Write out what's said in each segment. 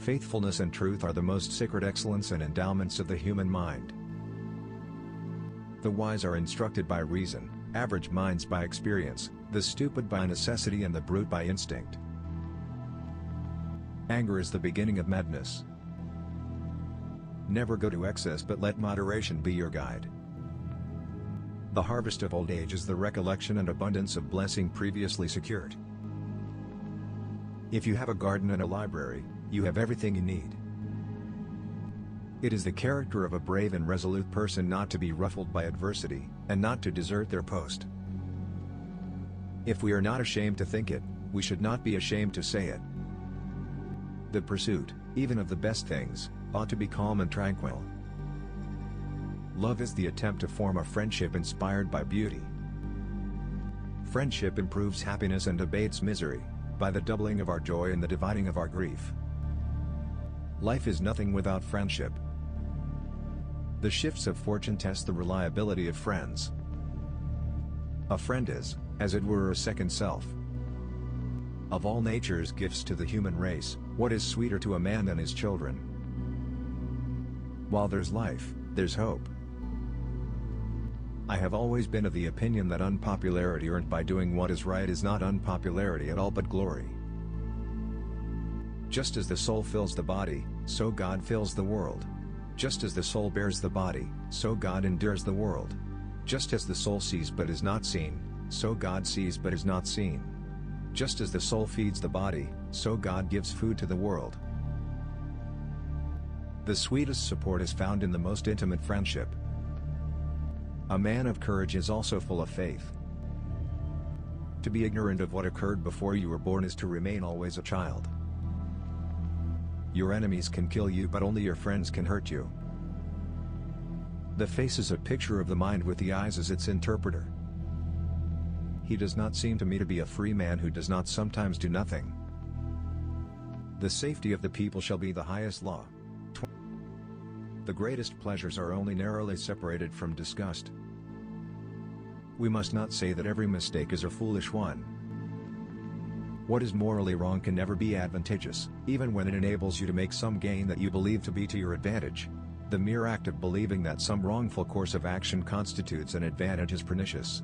Faithfulness and truth are the most sacred excellence and endowments of the human mind. The wise are instructed by reason, average minds by experience, the stupid by necessity and the brute by instinct. Anger is the beginning of madness. Never go to excess, but let moderation be your guide. The harvest of old age is the recollection and abundance of blessing previously secured. If you have a garden and a library, you have everything you need. It is the character of a brave and resolute person not to be ruffled by adversity, and not to desert their post. If we are not ashamed to think it, we should not be ashamed to say it. The pursuit, even of the best things, ought to be calm and tranquil. Love is the attempt to form a friendship inspired by beauty. Friendship improves happiness and abates misery, by the doubling of our joy and the dividing of our grief. Life is nothing without friendship. The shifts of fortune test the reliability of friends. A friend is, as it were, a second self. Of all nature's gifts to the human race, what is sweeter to a man than his children? While there's life, there's hope. I have always been of the opinion that unpopularity earned by doing what is right is not unpopularity at all but glory. Just as the soul fills the body, so God fills the world. Just as the soul bears the body, so God endures the world. Just as the soul sees but is not seen, so God sees but is not seen. Just as the soul feeds the body, so God gives food to the world. The sweetest support is found in the most intimate friendship. A man of courage is also full of faith. To be ignorant of what occurred before you were born is to remain always a child. Your enemies can kill you, but only your friends can hurt you. The face is a picture of the mind with the eyes as its interpreter. He does not seem to me to be a free man who does not sometimes do nothing. The safety of the people shall be the highest law. The greatest pleasures are only narrowly separated from disgust. We must not say that every mistake is a foolish one. What is morally wrong can never be advantageous, even when it enables you to make some gain that you believe to be to your advantage. The mere act of believing that some wrongful course of action constitutes an advantage is pernicious.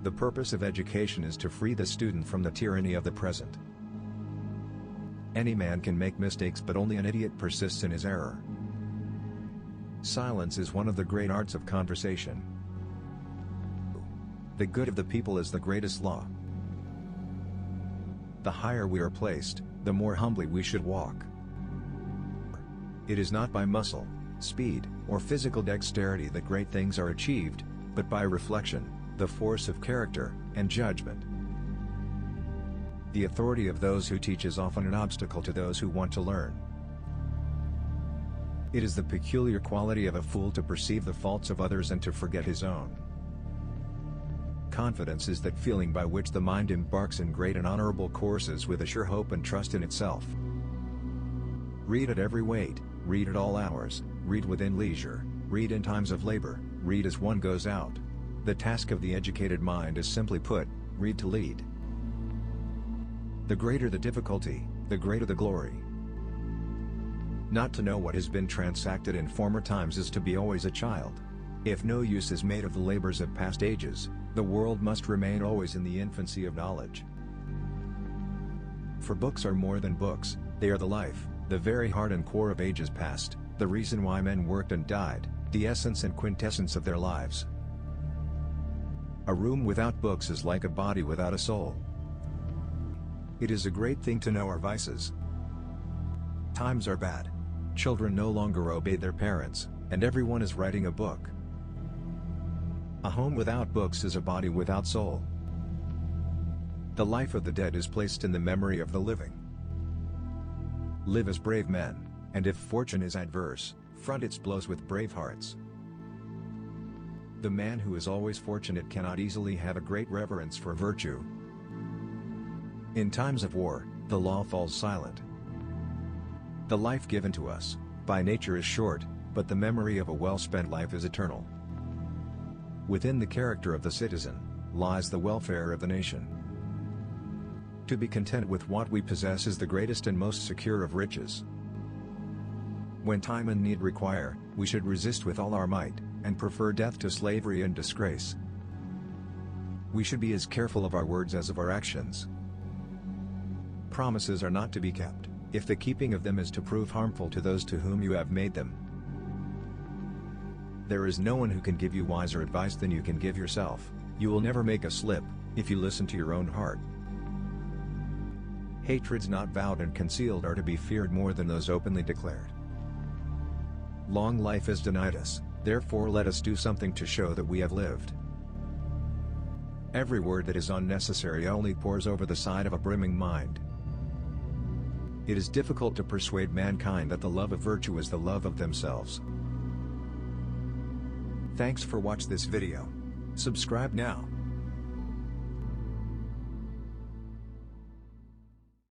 The purpose of education is to free the student from the tyranny of the present. Any man can make mistakes, but only an idiot persists in his error. Silence is one of the great arts of conversation. The good of the people is the greatest law. The higher we are placed, the more humbly we should walk. It is not by muscle, speed, or physical dexterity that great things are achieved, but by reflection, the force of character, and judgment. The authority of those who teach is often an obstacle to those who want to learn. It is the peculiar quality of a fool to perceive the faults of others and to forget his own. Confidence is that feeling by which the mind embarks in great and honorable courses with a sure hope and trust in itself. Read at every weight, read at all hours, read within leisure, read in times of labor, read as one goes out. The task of the educated mind is simply put, read to lead. The greater the difficulty, the greater the glory. Not to know what has been transacted in former times is to be always a child. If no use is made of the labors of past ages, the world must remain always in the infancy of knowledge. For books are more than books, they are the life, the very heart and core of ages past, the reason why men worked and died, the essence and quintessence of their lives. A room without books is like a body without a soul. It is a great thing to know our vices. Times are bad. Children no longer obey their parents, and everyone is writing a book. A home without books is a body without soul. The life of the dead is placed in the memory of the living. Live as brave men, and if fortune is adverse, front its blows with brave hearts. The man who is always fortunate cannot easily have a great reverence for virtue. In times of war, the law falls silent. The life given to us, by nature is short, but the memory of a well-spent life is eternal. Within the character of the citizen, lies the welfare of the nation. To be content with what we possess is the greatest and most secure of riches. When time and need require, we should resist with all our might, and prefer death to slavery and disgrace. We should be as careful of our words as of our actions. Promises are not to be kept, if the keeping of them is to prove harmful to those to whom you have made them. There is no one who can give you wiser advice than you can give yourself. You will never make a slip, if you listen to your own heart. Hatreds not vowed and concealed are to be feared more than those openly declared. Long life is denied us, therefore let us do something to show that we have lived. Every word that is unnecessary only pours over the side of a brimming mind. It is difficult to persuade mankind that the love of virtue is the love of themselves. Thanks for watching this video. Subscribe now.